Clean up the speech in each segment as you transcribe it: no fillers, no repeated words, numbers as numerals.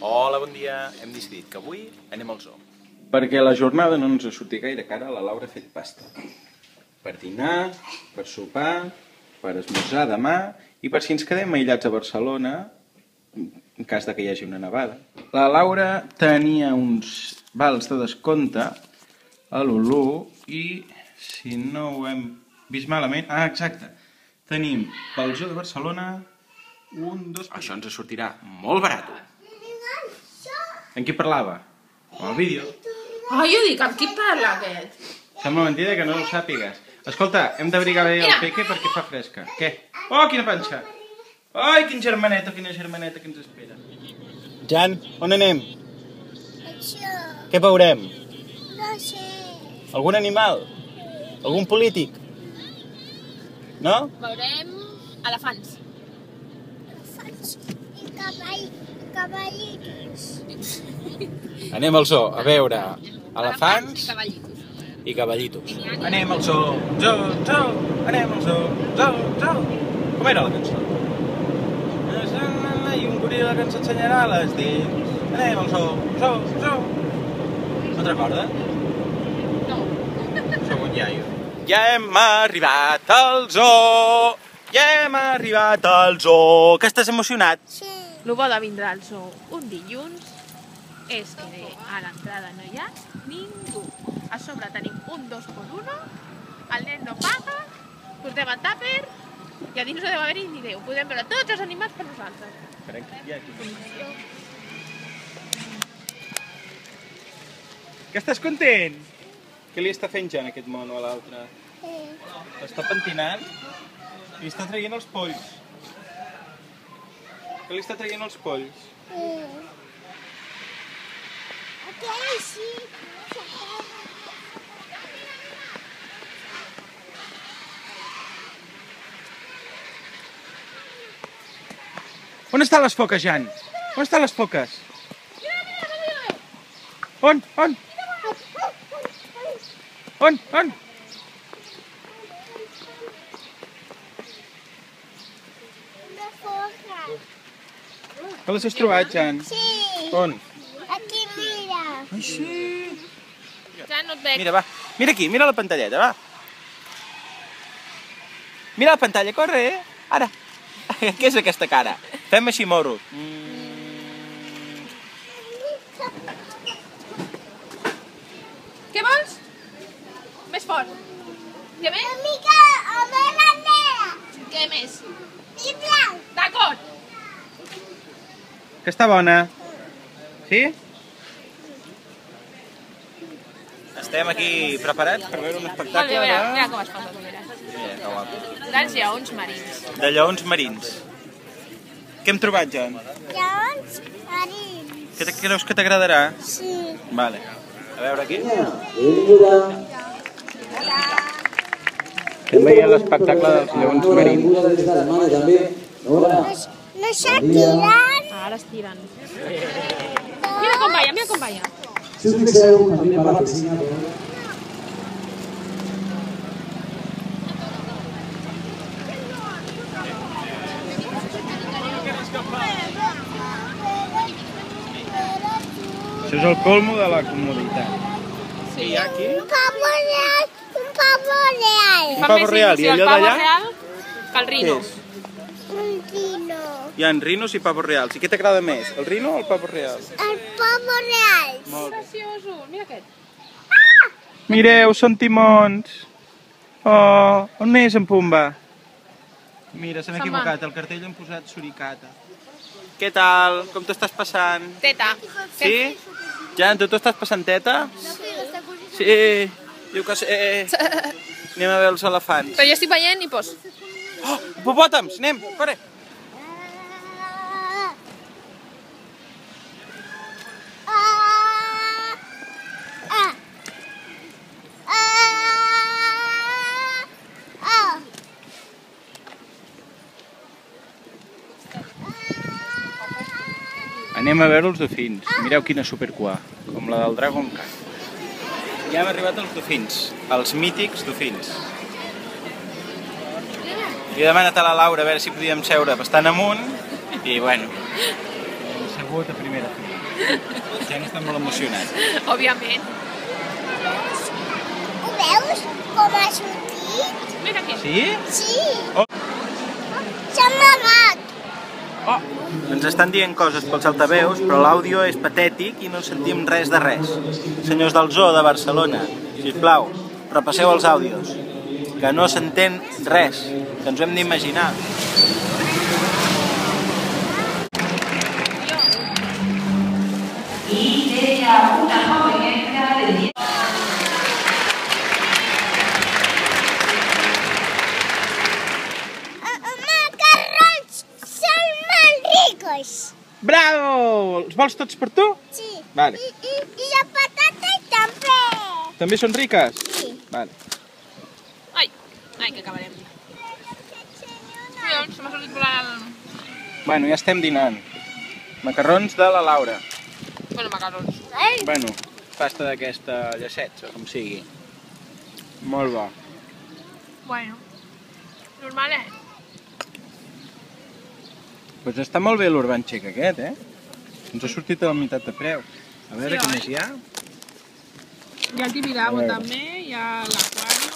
Hola, bon dia. Hem decidit que avui anem al zoo. Perquè la jornada no ens ha sortit gaire cara, la Laura ha fet pasta. Per dinar, per sopar, per esmorzar demà i per si ens quedem aïllats a Barcelona, en cas de que hi hagi una nevada. La Laura tenia uns vals de descompte a l'Ulu i, si no ho hem vist malament... Ah, exacte. Tenim pel Zoo de Barcelona Això ens sortirà molt barat. En qui parlava? En el vídeo. Ai, jo dic, amb qui parla aquest? Sembla mentida que no ho sàpigues. Escolta, hem d'abrigar bé el peque perquè fa fresca. Què? Oh, quina panxa! Ai, quina germaneta que ens espera. Jan, on anem? Això, Què veurem? no sé. Algun animal? Algun polític? No? Veurem elefants. Elefants i cavallitos. Anem al zoo a veure elefants Cavallitos. i cavallitos. Anem al zoo, anem al zoo. Com era la cançó? I un goril·la que ens ensenyarà les dents. Anem al zoo. No te'n recordes? No. Sóc un iaio. Ja hem arribat al zoo! Que estàs emocionat? Sí. El bo de vindre al zoo un dilluns és que a l'entrada no hi ha ningú. A sobre tenim un 2x1, el nen no paga, portem el tàper i a dins no deu haver-hi ni Déu. Podem veure tots els animals per nosaltres. Crec que hi ha aquí. Que estàs content? Què li està fent ja en aquest mono a l'altre? L'està pentinant i li està traient els polls. Què li està traient els polls? Aquell sí. On estan les foques, Jan? On estan les foques? On? Una foca. Que les has trobat, Jan? Sí. On? Aquí mira. Ai, sí. Ja no et veig. Mira, va. Mira aquí, mira la pantalleta, va. Mira la pantalla, corre, Ara. Què és aquesta cara? Fem així moros. Què vols? Més fort. Què més? Una mica a veure nera. Què més? I blanc. D'acord. Que està bona. Sí? Estem aquí preparats per veure un Molt espectacle bé, mira com es fa tot, mira. Que guapo. Dels lleons marins. De lleons marins. Què hem trobat, Jan? Lleons marins. Què creus que t'agradarà? Sí. Vale. A veure aquí. Estem veient l'espectacle dels lleons marins. No s'atiren. Ara es tiren. Mira com balla. Si us fixeu, arriba a la piscina. Això és el colmo de la comoditat. Sí. Hi ha aquí? Un pavo real. Un pavo real. Un pavo real. I allò d'allà? real que el Què rino. és? Un rino. Hi ha rinos i pavos reals. I què t'agrada més, el rino o el pavo real? El pavo real. Molt bé. Precioso. Mira aquest. Mireu, són timons. Oh, on és en Pumba? Mira, s'han Se'n equivocat, al cartell han posat suricata. Què tal? Com t'ho estàs passant? Teta. Sí? Jan, tu t'ho estàs passant teta? Sí, diu que sí. Anem a veure els elefants. Però jo estic veient i pos. Oh, hipopòtams, anem, corre. Anem a veure els dofins. Mireu quina supercua, com la del Dragon Khan. Ja hem arribat als dofins, els mítics dofins. Li he demanat a la Laura a veure si podíem seure bastant amunt i, bueno, hem assegut a primera fila. Ja n'està molt emocionat. Òbviament. Ho veus com ha sortit? Mira aquí. Sí? Sí. Oh. S'ha amagat. Oh. Ens estan dient coses pels altaveus, però l'àudio és patètic i no sentim res de res. Senyors del Zoo de Barcelona, sisplau, repasseu els àudios, que no s'entén res, que ens ho hem d'imaginar. Macarrons són molt ricos. Bravo! Els vols tots per tu? Sí. Vale. I la patata també. També són riques? Sí. Vale. Ai, que acabarem. Collons, se m'ha sortit volant el... Bueno, ja estem dinant. Macarrons de la Laura. Bueno, macarrons. Bueno, pasta d'aquesta llacets, o com sigui. Molt bo. Bueno, normal, Doncs està molt bé l'Urban Check aquest, Ens ha sortit a la meitat de preu. A veure Sí, què oi? més hi ha. Hi ha el Tibidabo A veure. també, hi ha l'aquàrium.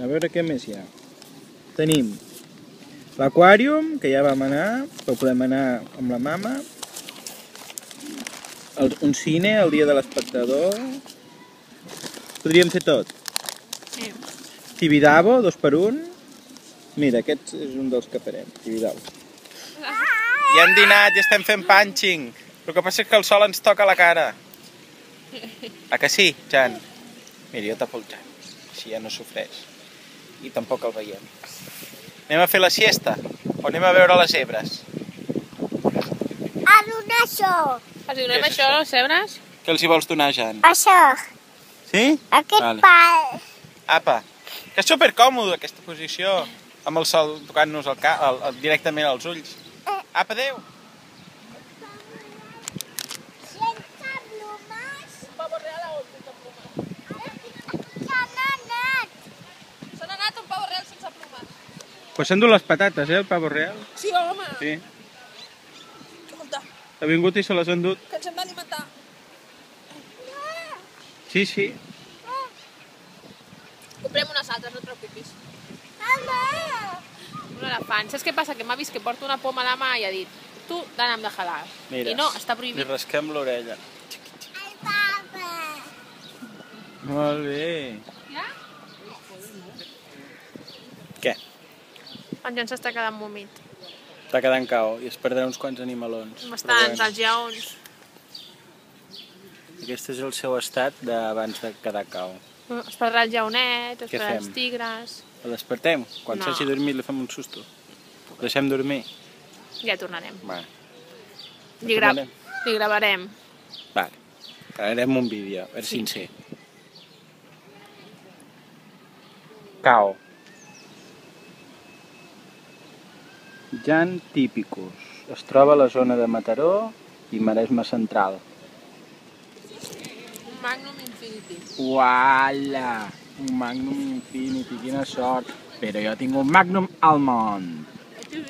A veure què més hi ha. Tenim l'aquàrium, que ja vam anar, però podem anar amb la mama. Un cine, el dia de l'espectador. Podríem fer tot. Sí. Tibidabo, 2x1. Mira, aquest és un dels que farem, Tibidabo. Ja hem dinat, ja estem fent punching. El que passa és que el sol ens toca la cara. A que sí, Jan? Mira, jo tapo el Jan, així ja no sofreix. I tampoc el veiem. Anem a fer la siesta? O anem a veure les zebres? A donar això. Els donem això, els cebres? Què els hi vols donar, Jan? Això. Sí? Aquest Vale. pal. Apa, que és supercòmode aquesta posició, amb el sol tocant-nos directament als ulls. Apa, adéu! Sense plomes. Un pavo real o sense plomes? Ja n'ha anat. Se n'ha anat un pavo real sense plomes. Pues s'han dut les patates, el pavo real. Sí, home. Sí. Escolta, Ha vingut i se les han dut. que ens hem d'alimentar. Sí, sí. Comprem unes altres, no et preocupis. Mama. Un elefant. Saps què passa? Que m'ha vist que porto una poma a la mà i ha dit tu, d'ana'm de jalar. Mira, I no, està li prohibit. rasquem l'orella. El papa. Molt bé. Ja? Què? En Jan s'està quedant vomit. Està quedant cao i es perdrà uns quants animalons. Bastants, els lleons. Aquest és el seu estat d'abans de quedar cao. Es perdrà el lleonet, es Què perdrà fem? els tigres. El despertem? Quan No. s'hagi dormit li fem un susto. Deixem dormir? Ja tornarem. Va. Li gravarem. Vale. Gravarem un vídeo, a veure si en sé. Cao. Jan Típicus. Es troba a la zona de Mataró i Maresme Central. Un Magnum Infinity. Uala! Un Magnum Infinity, quina sort! Però jo tinc un Magnum Almond.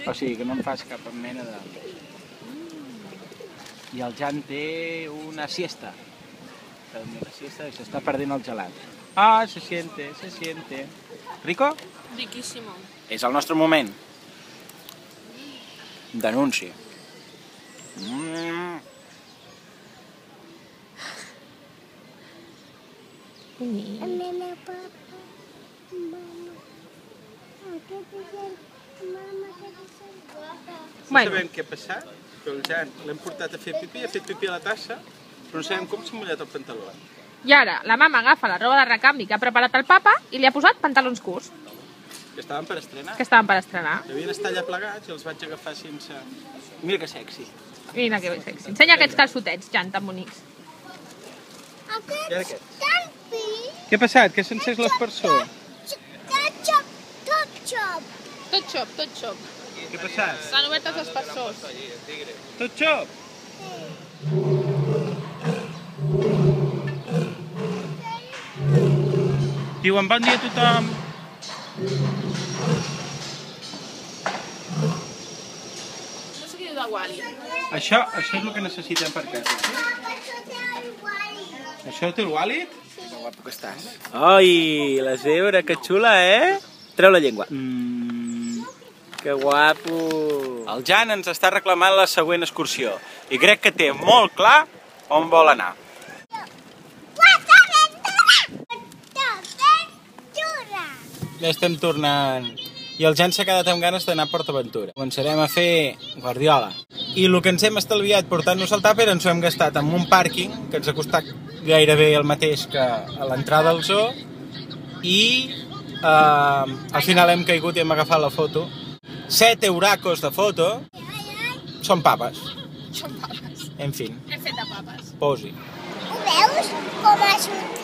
O sigui que no em fas cap mena de... I el Jan té una siesta. Una siesta i s'està perdent el gelat. Ah, se siente, se siente. Rico? Riquíssimo. És el nostre moment. Denúncia. El meu papa. Mama. Aquest és el... Mama, aquest és el papa. No sabem què ha passat, però el Jan l'hem portat a fer pipí, ha fet pipí a la tassa, però no sabem com s'ha mullat el pantaló. I ara la mama agafa la roba de recanvi que ha preparat el papa i li ha posat pantalons curts, Que estaven per estrenar. que estaven per estrenar. Devien estar allà plegats i els vaig agafar sense... Mira que sexy. Mira que sexy. Ensenya aquests calçotets, Jan, tan bonics. I ara Aquest què? tan fi. Què ha passat? Que s'ha encès l'aspersor? Tot xop, tot xop. Tot xop, tot xop. Què ha passat? S'han obert els aspersors. Tot xop? Diuen bon dia a tothom. No sé qui diu de Wally. Això és el que necessitem per casa. Això té el Wallet? Que guapo que estàs. Ai, la zebra, que xula, Treu la llengua. Que guapo. El Jan ens està reclamant la següent excursió i crec que té molt clar on vol anar. Ja estem tornant. I el Jan s'ha quedat amb ganes d'anar a PortAventura. Començarem a fer Guardiola. I el que ens hem estalviat portant-nos al tàper ens ho hem gastat en un pàrquing que ens ha costat gairebé el mateix que a l'entrada al zoo i al final hem caigut i hem agafat la foto. 7 euracos de foto són papes. Són papes. En fi. Hem fet de papes. Posi. Ho veus? Com ha sortit?